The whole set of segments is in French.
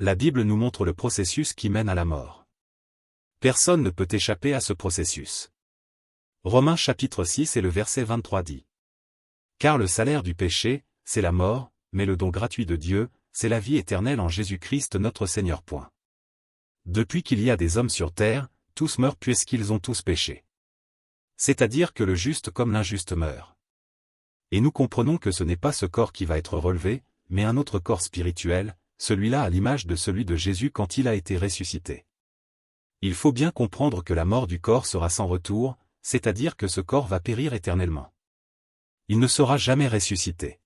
La Bible nous montre le processus qui mène à la mort. Personne ne peut échapper à ce processus. Romains chapitre 6 et le verset 23 dit. Car le salaire du péché, c'est la mort, mais le don gratuit de Dieu, c'est la vie éternelle en Jésus-Christ notre Seigneur. Depuis qu'il y a des hommes sur terre, tous meurent puisqu'ils ont tous péché. C'est-à-dire que le juste comme l'injuste meurt. Et nous comprenons que ce n'est pas ce corps qui va être relevé, mais un autre corps spirituel, celui-là à l'image de celui de Jésus quand il a été ressuscité. Il faut bien comprendre que la mort du corps sera sans retour, c'est-à-dire que ce corps va périr éternellement. Il ne sera jamais ressuscité.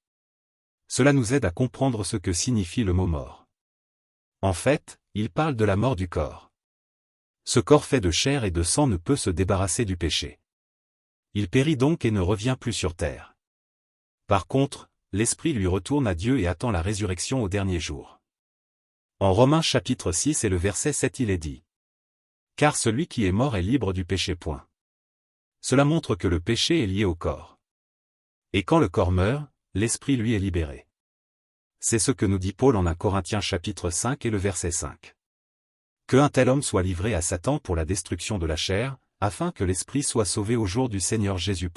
Cela nous aide à comprendre ce que signifie le mot mort. En fait, il parle de la mort du corps. Ce corps fait de chair et de sang ne peut se débarrasser du péché. Il périt donc et ne revient plus sur terre. Par contre, l'esprit lui retourne à Dieu et attend la résurrection au dernier jour. En Romains chapitre 6 et le verset 7 il est dit. Car celui qui est mort est libre du péché. Cela montre que le péché est lié au corps. Et quand le corps meurt, l'esprit lui est libéré. C'est ce que nous dit Paul en 1 Corinthiens chapitre 5 et le verset 5. Qu'un tel homme soit livré à Satan pour la destruction de la chair, afin que l'esprit soit sauvé au jour du Seigneur Jésus.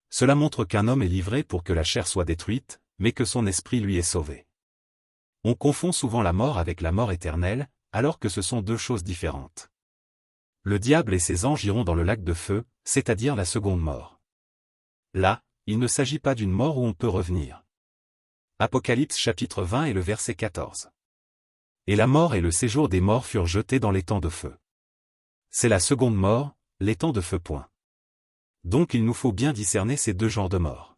Cela montre qu'un homme est livré pour que la chair soit détruite, mais que son esprit lui est sauvé. On confond souvent la mort avec la mort éternelle, alors que ce sont deux choses différentes. Le diable et ses anges iront dans le lac de feu, c'est-à-dire la seconde mort. Là, il ne s'agit pas d'une mort où on peut revenir. Apocalypse chapitre 20 et le verset 14. Et la mort et le séjour des morts furent jetés dans l'étang de feu. C'est la seconde mort, l'étang de feu. Donc il nous faut bien discerner ces deux genres de mort.